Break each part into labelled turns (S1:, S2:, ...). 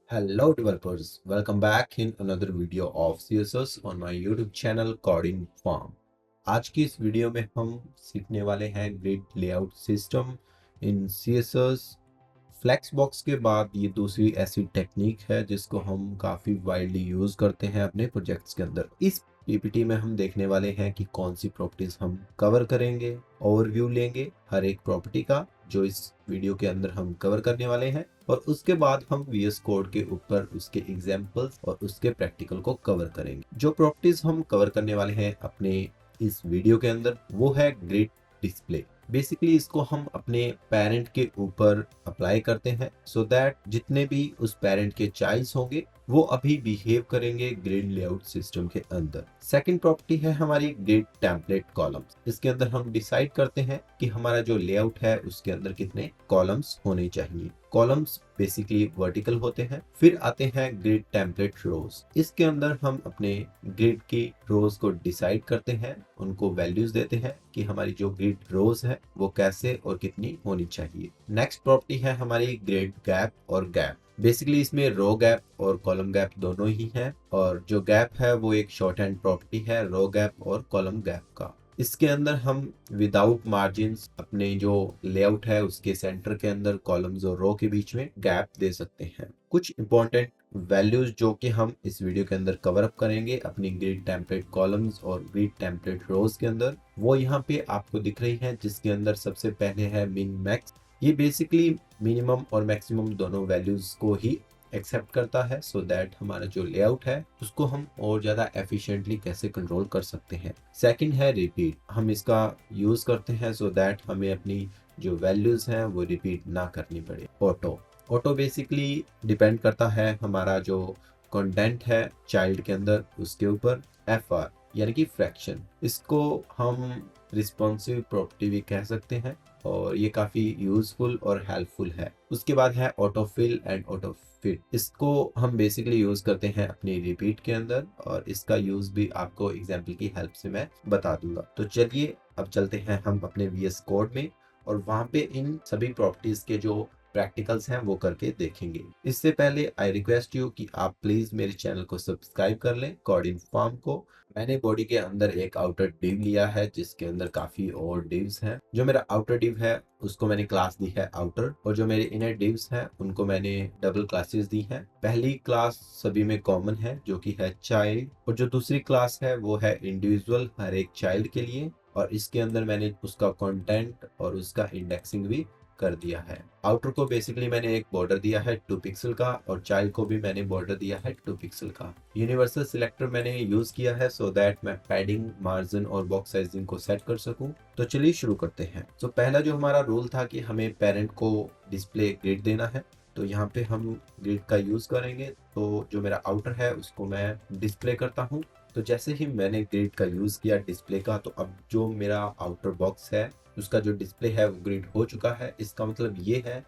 S1: Hello developers, welcome back in another video of CSS on my YouTube channel Coding Farm। आज की इस video में हम सीखने वाले हैं grid layout system in CSS। Flexbox के बाद ये दूसरी ऐसी टेक्निक है जिसको हम काफ़ी वाइडली यूज़ करते हैं अपने प्रोजेक्ट्स के अंदर। इस पीपीटी में हम देखने वाले हैं कि कौन सी प्रॉपर्टीज हम कवर करेंगे, ओवरव्यू लेंगे हर एक प्रॉपर्टी का जो इस वीडियो के अंदर हम कवर करने वाले हैं, और उसके बाद हम VS कोड के ऊपर उसके एग्जाम्पल्स और उसके प्रैक्टिकल को कवर करेंगे। जो प्रॉपर्टीज हम कवर करने वाले हैं अपने इस वीडियो के अंदर वो है ग्रिड डिस्प्ले। बेसिकली इसको हम अपने पेरेंट के ऊपर अप्लाई करते हैं सो दैट जितने भी उस पेरेंट के चाइल्ड्स होंगे वो अभी बिहेव करेंगे ग्रिड लेआउट सिस्टम के अंदर। सेकंड प्रॉपर्टी है हमारी ग्रिड टेम्पलेट कॉलम्स। इसके अंदर हम डिसाइड करते हैं कि हमारा जो लेआउट है उसके अंदर कितने कॉलम्स होने चाहिए। कॉलम्स बेसिकली वर्टिकल होते हैं। फिर आते हैं ग्रिड टेम्पलेट रोज। इसके अंदर हम अपने ग्रिड की रोज को डिसाइड करते हैं, उनको वैल्यूज देते हैं कि हमारी जो ग्रिड रोज है वो कैसे और कितनी होनी चाहिए। नेक्स्ट प्रॉपर्टी है हमारी ग्रिड गैप और गैप। बेसिकली इसमें रो गैप और कॉलम गैप दोनों ही हैं, और जो गैप है वो एक शॉर्ट हैंड प्रॉपर्टी है रो गैप और कॉलम गैप का। इसके अंदर हम विदाउट मार्जिन्स अपने जो लेआउट है उसके सेंटर के अंदर कॉलम्स और रो के बीच में गैप दे सकते हैं। कुछ इंपॉर्टेंट वैल्यूज जो कि हम इस वीडियो के अंदर कवर अप करेंगे अपनी ग्रिड टेम्पलेट कॉलम्स और ग्रिड टेम्पलेट रोज के अंदर, वो यहाँ पे आपको दिख रही है, जिसके अंदर सबसे पहले है मिन मैक्स। ये बेसिकली मिनिमम और मैक्सिमम दोनों वैल्यूज को ही एक्सेप्ट करता है सो दैट हमारा जो लेआउट है उसको हम और ज़्यादा एफिशिएंटली कैसे कंट्रोल कर सकते हैं। सेकंड है रिपीट। हम इसका यूज़ करते हैं सो दैट हमें अपनी जो वैल्यूज़ हैं वो रिपीट ना करनी पड़े। ऑटो ऑटो बेसिकली डिपेंड करता है हमारा जो कंटेंट है चाइल्ड के अंदर उसके ऊपर। FR यानी कि फ्रैक्शन, इसको हम रिस्पॉन्सिव प्रॉपर्टी भी कह सकते हैं और ये काफ़ी यूजफुल और हेल्पफुल है। उसके बाद है ऑटोफिल एंड ऑटोफिट। इसको हम बेसिकली यूज करते हैं अपनी रिपीट के अंदर, और इसका यूज भी आपको एग्जाम्पल की हेल्प से मैं बता दूंगा। तो चलिए अब चलते हैं हम अपने VS कोड में और वहां पे इन सभी प्रॉपर्टीज के जो प्रैक्टिकल्स हैं वो करके देखेंगे। इससे पहले आई रिक्वेस्ट यू कि आप प्लीज मेरे चैनल को सब्सक्राइब कर लें कोडिंग फॉर्म को। मैंने बॉडी के अंदर एक आउटर डिव लिया है जिसके अंदर काफी और डिव्स हैं। जो मेरा आउटर डिव है उसको मैंने क्लास दी है आउटर, और जो मेरे इनर डिव्स हैं उनको मैंने डबल क्लासेस दी हैं। पहली क्लास सभी में कॉमन है जो कि है चाइल्ड, और जो दूसरी क्लास है वो है इंडिविजुअल हर एक चाइल्ड के लिए, और इसके अंदर मैंने उसका कंटेंट और उसका इंडेक्सिंग भी कर दिया है। आउटर को बेसिकली मैंने एक बॉर्डर दिया है 2 पिक्सल का, और चाइल्ड को भी मैंने बॉर्डर दिया है 2 पिक्सल का। यूनिवर्सल सिलेक्टर मैंने यूज किया है सो दैट मैं पैडिंग, मार्जिन और बॉक्स साइजिंग को सेट कर सकूं। तो चलिए शुरू करते हैं। तो पहला जो हमारा रूल था कि हमें पेरेंट को डिस्प्ले ग्रिड देना है, तो यहाँ पे हम ग्रिड का यूज करेंगे। तो जो मेरा आउटर है उसको मैं डिस्प्ले करता हूँ। तो जैसे ही मैंने ग्रिड का यूज किया डिस्प्ले का, तो अब जो मेरा आउटर बॉक्स है उसका जो डिस्प्ले है वो ग्रिड हो चुका है। इसका मतलब ये है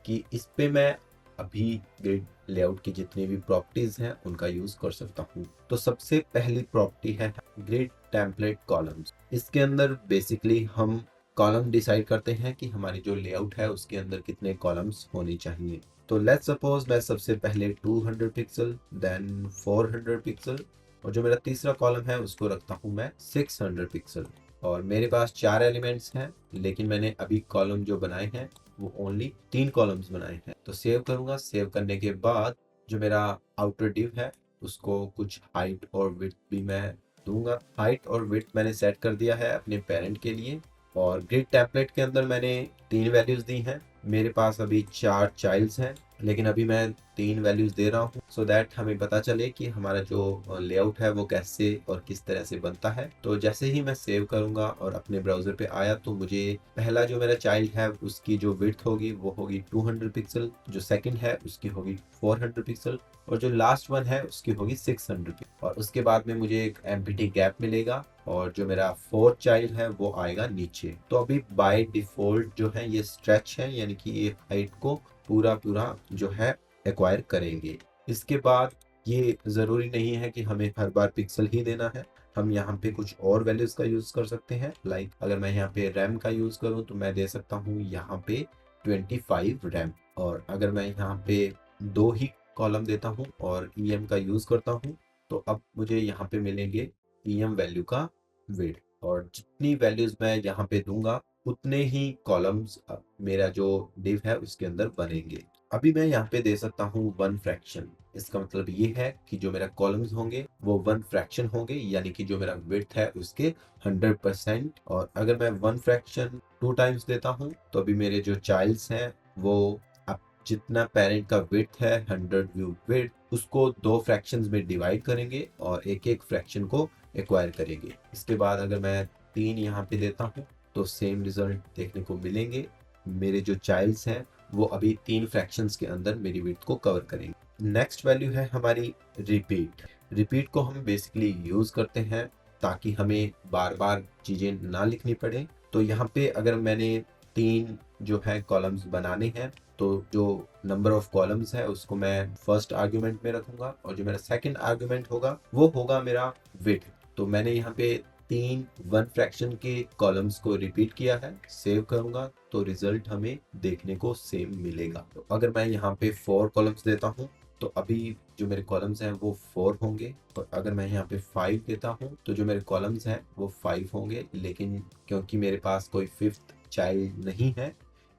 S1: कि इस पे मैं अभी ग्रिड लेआउट की जितनी भी प्रॉपर्टीज हैं उनका यूज कर सकता हूँ। तो सबसे पहली प्रॉपर्टी है ग्रिड टेम्पलेट कॉलम्स। इसके अंदर बेसिकली हम कॉलम डिसाइड करते हैं कि हमारी जो लेआउट है उसके अंदर कितने कॉलम्स होने चाहिए। तो लेट्स सपोज मैं सबसे पहले 200 पिक्सल, देन 400 पिक्सल, और जो मेरा तीसरा कॉलम है उसको रखता हूँ मैं 600 पिक्सल। और मेरे पास 4 एलिमेंट्स हैं, लेकिन मैंने अभी कॉलम जो बनाए हैं वो ओनली 3 कॉलम्स बनाए हैं। तो सेव करूंगा। सेव करने के बाद जो मेरा आउटर डिव है उसको कुछ हाइट और विड्थ भी मैं दूंगा। हाइट और विड्थ मैंने सेट कर दिया है अपने पेरेंट के लिए, और ग्रिड टेम्पलेट के अंदर मैंने 3 वैल्यूज दी हैं। मेरे पास अभी 4 चाइल्ड्स हैं, लेकिन अभी मैं 3 वैल्यूज दे रहा हूँ सो दैट हमें पता चले कि हमारा जो लेआउट है वो कैसे और किस तरह से बनता है। तो जैसे ही मैं सेव करूंगा और अपने ब्राउजर पे आया तो मुझे पहला जो मेरा चाइल्ड है उसकी जो विड्थ होगी वो होगी 200 पिक्सल, जो सेकंड है उसकी होगी 400 पिक्सल, और जो लास्ट वन है उसकी होगी 600 पिक्सल। और उसके बाद में मुझे एक एम्प्टी गैप मिलेगा, और जो मेरा फोर्थ चाइल्ड है वो आएगा नीचे। तो अभी बाय डिफॉल्ट जो है ये स्ट्रेच है, यानी कि ये हाइट को पूरा पूरा जो है एक्वायर करेंगे। इसके बाद ये ज़रूरी नहीं है कि हमें हर बार पिक्सल ही देना है, हम यहाँ पे कुछ और वैल्यूज का यूज कर सकते हैं। लाइक अगर मैं यहाँ पे रैम का यूज करूँ तो मैं दे सकता हूँ यहाँ पे 25 रैम, और अगर मैं यहाँ पे 2 ही कॉलम देता हूँ और EM का यूज़ करता हूँ, तो अब मुझे यहाँ पे मिलेंगे EM वैल्यू का विड्थ, और जितनी वैल्यूज़ मैं यहाँ पे दूंगा उतने ही कॉलम्स मेरा जो डिव है उसके अंदर बनेंगे। अभी मैं यहाँ पे दे सकता हूँ 1 फ्रैक्शन। इसका मतलब ये है कि जो मेरा कॉलम्स होंगे वो 1 फ्रैक्शन होंगे, यानी कि जो मेरा विड्थ है उसके 100%। और अगर मैं 1 फ्रैक्शन 2 टाइम्स देता हूँ तो अभी मेरे जो चाइल्ड्स हैं वो अब जितना पेरेंट का विड्थ है 100 व्यू विड्थ उसको 2 फ्रैक्शंस में डिवाइड करेंगे और एक एक फ्रैक्शन को एक्वायर करेंगे। इसके बाद अगर मैं 3 यहाँ पे देता हूँ तो सेम रिजल्ट देखने को मिलेंगे। मेरे जो चाइल्ड्स हैं वो अभी 3 फ्रैक्शंस के अंदर मेरी विड्थ को कवर करेंगे। नेक्स्ट वैल्यू है हमारी रिपीट। रिपीट को हम बेसिकली यूज करते हैं ताकि हमें बार बार चीजें ना लिखनी पड़े। तो यहाँ पे अगर मैंने 3 जो है कॉलम्स बनाने हैं तो जो नंबर ऑफ कॉलम्स है उसको मैं फर्स्ट आर्ग्यूमेंट में रखूंगा और जो मेरा सेकंड आर्ग्यूमेंट होगा वो होगा मेरा विड्थ। तो मैंने यहाँ पे 3 1 फ्रैक्शन के कॉलम्स को रिपीट किया है, सेव करूंगा तो रिजल्ट हमें देखने को सेम मिलेगा। तो अगर मैं यहाँ पे 4 कॉलम्स देता हूँ तो अभी जो मेरे कॉलम्स हैं वो 4 होंगे, और अगर मैं यहाँ पे 5 देता हूँ तो जो मेरे कॉलम्स हैं वो 5 होंगे। लेकिन क्योंकि मेरे पास कोई 5th चाइल्ड नहीं है,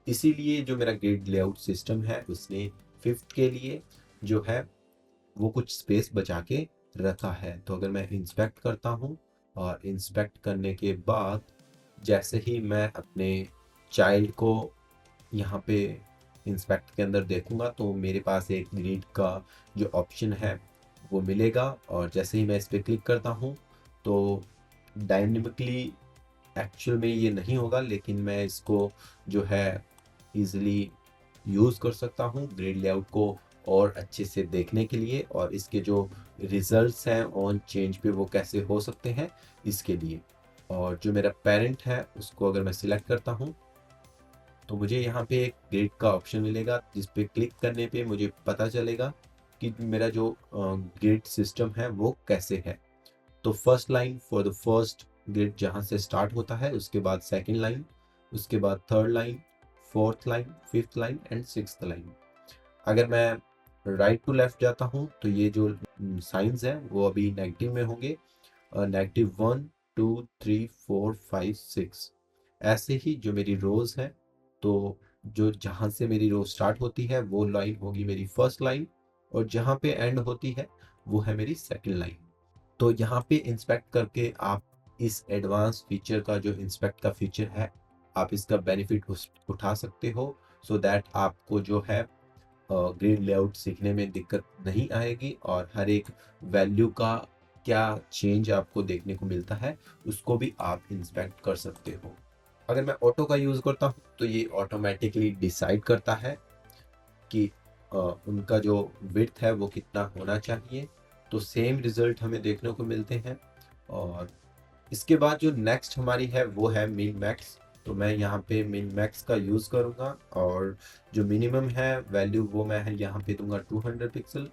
S1: इसीलिए जो मेरा ग्रिड लेआउट सिस्टम है उसने 5th के लिए जो है वो कुछ स्पेस बचा के रखा है। तो अगर मैं इंस्पेक्ट करता हूँ और इंस्पेक्ट करने के बाद जैसे ही मैं अपने चाइल्ड को यहाँ पे इंस्पेक्ट के अंदर देखूंगा तो मेरे पास एक ग्रिड का जो ऑप्शन है वो मिलेगा, और जैसे ही मैं इस पर क्लिक करता हूँ तो डायनेमिकली एक्चुअल में ये नहीं होगा, लेकिन मैं इसको जो है इजीली यूज़ कर सकता हूँ ग्रिड लेआउट को और अच्छे से देखने के लिए, और इसके जो रिजल्ट्स हैं ऑन चेंज पे वो कैसे हो सकते हैं इसके लिए। और जो मेरा पेरेंट है उसको अगर मैं सिलेक्ट करता हूँ तो मुझे यहाँ पे एक ग्रिड का ऑप्शन मिलेगा जिस पे क्लिक करने पे मुझे पता चलेगा कि मेरा जो ग्रिड सिस्टम है वो कैसे है। तो first line for the first grid जहाँ से स्टार्ट होता है, उसके बाद सेकंड लाइन, उसके बाद third line, fourth line, fifth line and sixth line. अगर मैं राइट टू लेफ्ट जाता हूँ तो ये जो साइंस हैं वो अभी नेगेटिव में होंगे, -1 2 3 4 5 6। ऐसे ही जो मेरी रोज है, तो जो जहाँ से मेरी रोज स्टार्ट होती है वो लाइन होगी मेरी फर्स्ट लाइन, और जहाँ पे एंड होती है वो है मेरी सेकंड लाइन। तो यहाँ पे इंस्पेक्ट करके आप इस एडवांस फीचर का जो इंस्पेक्ट का फीचर है आप इसका बेनिफिट उठा सकते हो, सो दैट आपको जो है ग्रिड लेआउट सीखने में दिक्कत नहीं आएगी, और हर एक वैल्यू का क्या चेंज आपको देखने को मिलता है उसको भी आप इंस्पेक्ट कर सकते हो। अगर मैं ऑटो का यूज़ करता हूँ तो ये ऑटोमेटिकली डिसाइड करता है कि उनका जो विड्थ है वो कितना होना चाहिए, तो सेम रिजल्ट हमें देखने को मिलते हैं। और इसके बाद जो नेक्स्ट हमारी है वो है मिन मैक्स। तो मैं यहाँ पे मिन मैक्स का यूज़ करूँगा, और जो मिनिमम है वैल्यू वो मैं यहाँ पे दूंगा 200 पिक्सल,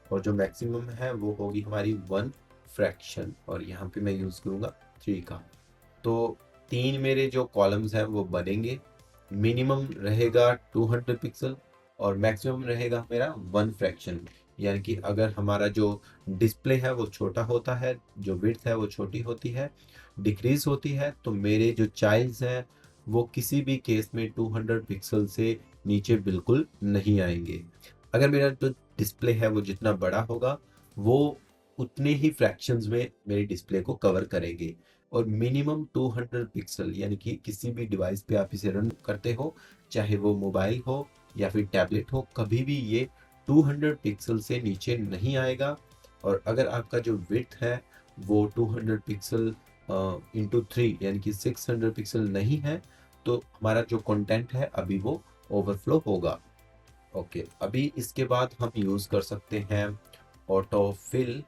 S1: और जो मैक्सिमम है वो होगी हमारी 1 फ्रैक्शन, और यहाँ पे मैं यूज़ करूँगा 3 का। तो 3 मेरे जो कॉलम्स हैं वो बनेंगे। मिनिमम रहेगा 200 पिक्सल और मैक्सिमम रहेगा मेरा 1 फ्रैक्शन। यानी कि अगर हमारा जो डिस्प्ले है वो छोटा होता है, जो विड्थ है वो छोटी होती है, डिक्रीज होती है, तो मेरे जो चाइल्ड्स हैं वो किसी भी केस में 200 पिक्सल से नीचे बिल्कुल नहीं आएंगे। अगर मेरा जो डिस्प्ले है वो जितना बड़ा होगा वो उतने ही फ्रैक्शंस में मेरे डिस्प्ले को कवर करेंगे। और मिनिमम 200 पिक्सल, यानी कि किसी भी डिवाइस पे आप इसे रन करते हो, चाहे वो मोबाइल हो या फिर टैबलेट हो, कभी भी ये 200 पिक्सल से नीचे नहीं आएगा। और अगर आपका जो विड्थ है वो 200 पिक्सल इंटू 3 यानी कि 600 पिक्सल नहीं है, तो हमारा जो कंटेंट है अभी वो ओवरफ्लो होगा। ओके, अभी इसके बाद हम यूज़ कर सकते हैं autofill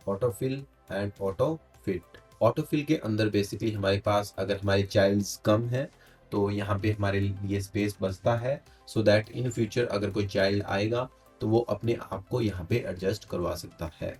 S1: autofill and Autofit. Autofill के अंदर बेसिकली हमारे पास अगर हमारे चाइल्ड्स कम हैं तो यहाँ पे हमारे लिए स्पेस बचता है, सो दैट इन फ्यूचर अगर कोई चाइल्ड आएगा तो वो अपने आप को यहाँ पे एडजस्ट करवा सकता है।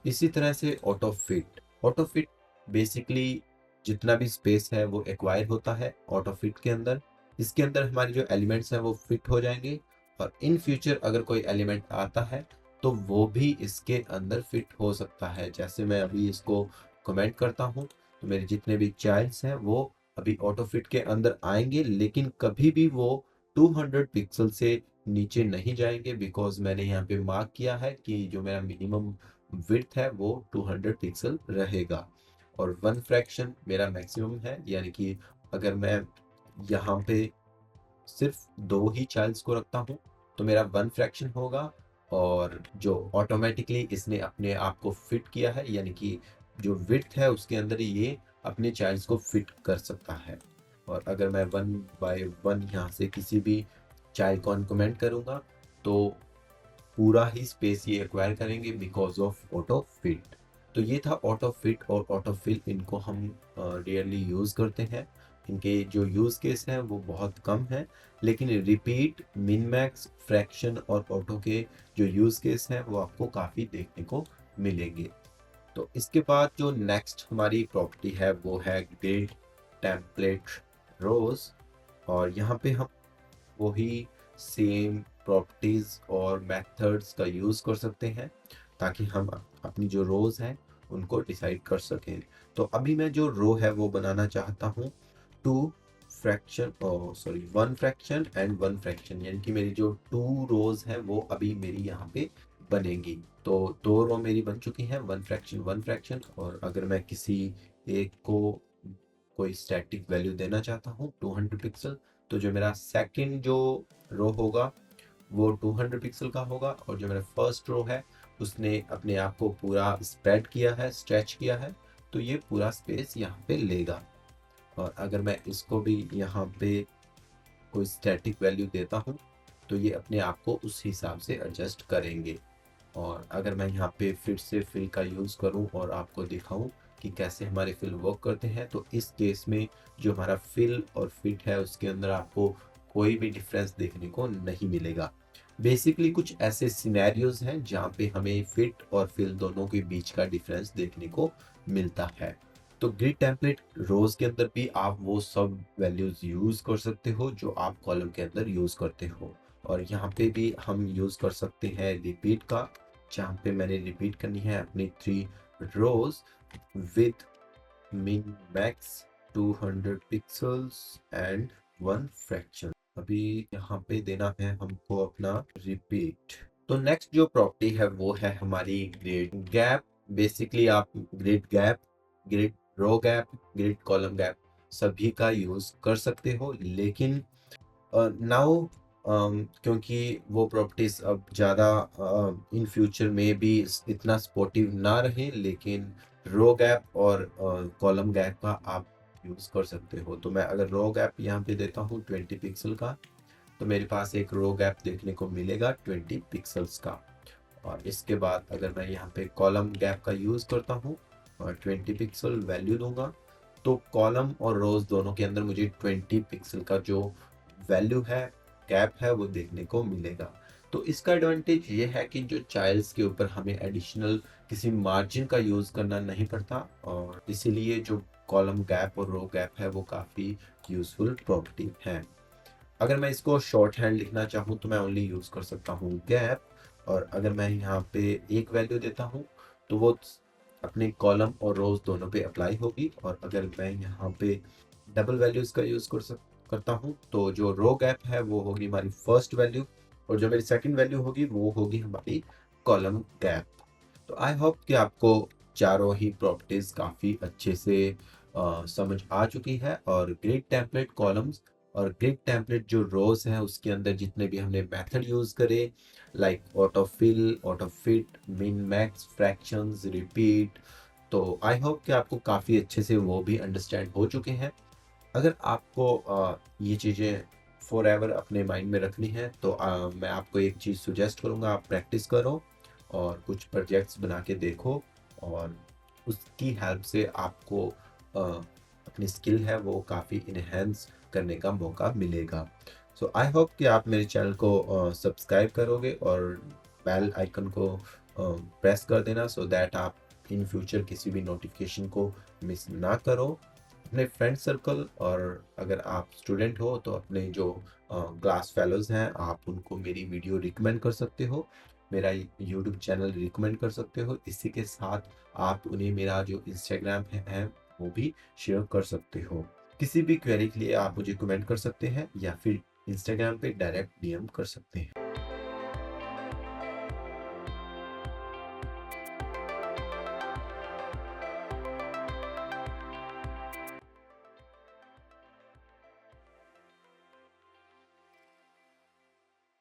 S1: इसी तरह से ऑटोफिट बेसिकली जितना भी स्पेस है वो एक्वायर होता है ऑटोफिट के अंदर। इसके अंदर हमारे जो एलिमेंट्स हैं वो फिट हो जाएंगे, और इन फ्यूचर अगर कोई एलिमेंट आता है तो वो भी इसके अंदर फिट हो सकता है। जैसे मैं अभी इसको कमेंट करता हूँ तो मेरे जितने भी चाइल्ड्स हैं वो अभी ऑटो फिट के अंदर आएंगे, लेकिन कभी भी वो 200 पिक्सल से नीचे नहीं जाएंगे, बिकॉज मैंने यहाँ पे मार्क किया है कि जो मेरा मिनिमम विड्थ है वो 200 पिक्सल रहेगा और 1 फ्रैक्शन मेरा मैक्सिमम है। यानी कि अगर मैं यहाँ पे सिर्फ 2 ही चाइल्ड्स को रखता हूँ तो मेरा 1 फ्रैक्शन होगा, और जो ऑटोमेटिकली इसने अपने आप को फिट किया है, यानी कि जो विड्थ है उसके अंदर ही ये अपने चाइल्ड्स को फिट कर सकता है। और अगर मैं 1 बाय 1 यहाँ से किसी भी चाइल्ड को अनकमेंट करूँगा तो पूरा ही स्पेस ये एक्वायर करेंगे बिकॉज ऑफ ऑटो फिट। तो ये था ऑटो फिट और ऑटो फिल। इनको हम रेयरली यूज़ करते हैं, इनके जो यूज़ केस हैं वो बहुत कम है, लेकिन रिपीट, मिन मैक्स, फ्रैक्शन और ऑटो के जो यूज़ केस हैं वो आपको काफ़ी देखने को मिलेंगे। तो इसके बाद जो नेक्स्ट हमारी प्रॉपर्टी है वो है ग्रिड टेम्पलेट रोज, और यहाँ पे हम वही सेम प्रॉपर्टीज और मेथड्स का यूज़ कर सकते हैं ताकि हम अपनी जो रोज हैं उनको डिसाइड कर सकें। तो अभी मैं जो रो है वो बनाना चाहता हूँ 2 fraction, sorry 1 fraction and 1 fraction, यानी कि मेरी जो 2 रोज हैं वो अभी मेरी यहाँ पे बनेंगी। तो 2 रो मेरी बन चुकी हैं, 1 फ्रैक्शन 1 फ्रैक्शन। और अगर मैं किसी एक को कोई स्टैटिक वैल्यू देना चाहता हूँ 200 पिक्सल, तो जो मेरा सेकंड जो रो होगा वो 200 पिक्सल का होगा, और जो मेरा फर्स्ट रो है उसने अपने आप को पूरा स्प्रेड किया है, स्ट्रेच किया है, तो ये पूरा स्पेस यहाँ पे लेगा। और अगर मैं इसको भी यहाँ पे कोई स्टैटिक वैल्यू देता हूँ तो ये अपने आप को उस हिसाब से एडजस्ट करेंगे। और अगर मैं यहाँ पे फिर से फिल का यूज़ करूँ और आपको दिखाऊं कि कैसे हमारे फिल वर्क करते हैं, तो इस केस में जो हमारा फिल और फिट है उसके अंदर आपको कोई भी डिफरेंस देखने को नहीं मिलेगा। बेसिकली कुछ ऐसे सिनेरियोज हैं जहाँ पे हमें फिट और फिल दोनों के बीच का डिफरेंस देखने को मिलता है। तो ग्रिड टेम्पलेट रोज के अंदर भी आप वो सब वैल्यूज यूज कर सकते हो जो आप कॉलम के अंदर यूज करते हो, और यहाँ पे भी हम यूज कर सकते हैं रिपीट का, जहाँ पे मैंने रिपीट करनी है अपनी 3 rows with min max 200 pixels and 1 fraction. अभी यहाँ पे देना है हमको अपना रिपीट। तो नेक्स्ट जो प्रॉपर्टी है वो है हमारी ग्रिड गैप। बेसिकली आप ग्रिड गैप, ग्रिड रो गैप, ग्रिड कॉलम गैप सभी का यूज कर सकते हो, लेकिन नाउ क्योंकि वो प्रॉपर्टीज अब ज़्यादा इन फ्यूचर में भी इतना सपोर्टिव ना रहे, लेकिन रो गैप और कॉलम गैप का आप यूज़ कर सकते हो। तो मैं अगर रो गैप यहाँ पे देता हूँ 20 पिक्सल का, तो मेरे पास एक रो गैप देखने को मिलेगा 20 पिक्सल्स का। और इसके बाद अगर मैं यहाँ पे कॉलम गैप का यूज़ करता हूँ और 20 पिक्सल वैल्यू दूंगा, तो कॉलम और रोज दोनों के अंदर मुझे 20 पिक्सल का जो वैल्यू है, गैप है, वो देखने को मिलेगा। तो इसका एडवांटेज ये है कि जो चाइल्ड्स के ऊपर हमें एडिशनल किसी मार्जिन का यूज़ करना नहीं पड़ता, और इसीलिए जो कॉलम गैप और रो गैप है वो काफ़ी यूज़फुल प्रॉपर्टी है। अगर मैं इसको शॉर्ट हैंड लिखना चाहूँ तो मैं ओनली यूज़ कर सकता हूँ गैप, और अगर मैं यहाँ पे एक वैल्यू देता हूँ तो वो अपने कॉलम और रोज दोनों पे अप्लाई होगी। और अगर मैं यहाँ पे डबल वैल्यूज़ का यूज़ करता हूँ तो जो रो गैप है वो होगी हमारी फर्स्ट वैल्यू, और जो मेरी सेकंड वैल्यू होगी वो होगी हमारी कॉलम गैप। तो आई होप कि आपको चारों ही प्रॉपर्टीज़ काफ़ी अच्छे से समझ आ चुकी है, और ग्रिड टेम्पलेट कॉलम्स और ग्रिड टेम्पलेट जो रोज है उसके अंदर जितने भी हमने मेथड यूज करे, like auto fill, auto fit, min max, fractions, repeat, तो आई होप कि आपको काफ़ी अच्छे से वो भी अंडरस्टैंड हो चुके हैं। अगर आपको ये चीज़ें फॉर एवर अपने माइंड में रखनी है तो मैं आपको एक चीज़ सुजेस्ट करूँगा, आप प्रैक्टिस करो और कुछ प्रोजेक्ट्स बना के देखो, और उसकी हेल्प से आपको अपनी स्किल है वो काफ़ी इन्हेंस करने का मौका मिलेगा। सो आई होप कि आप मेरे चैनल को सब्सक्राइब करोगे और बेल आइकन को प्रेस कर देना, सो दैट आप इन फ्यूचर किसी भी नोटिफिकेशन को मिस ना करो। अपने फ्रेंड सर्कल, और अगर आप स्टूडेंट हो तो अपने जो क्लास फेलोज़ हैं आप उनको मेरी वीडियो रिकमेंड कर सकते हो, मेरा यूट्यूब चैनल रिकमेंड कर सकते हो। इसी के साथ आप उन्हें मेरा जो इंस्टाग्राम है वो भी शेयर कर सकते हो। किसी भी क्वेरी के लिए आप मुझे कमेंट कर सकते हैं या फिर इंस्टाग्राम पे डायरेक्ट डीएम कर सकते हैं।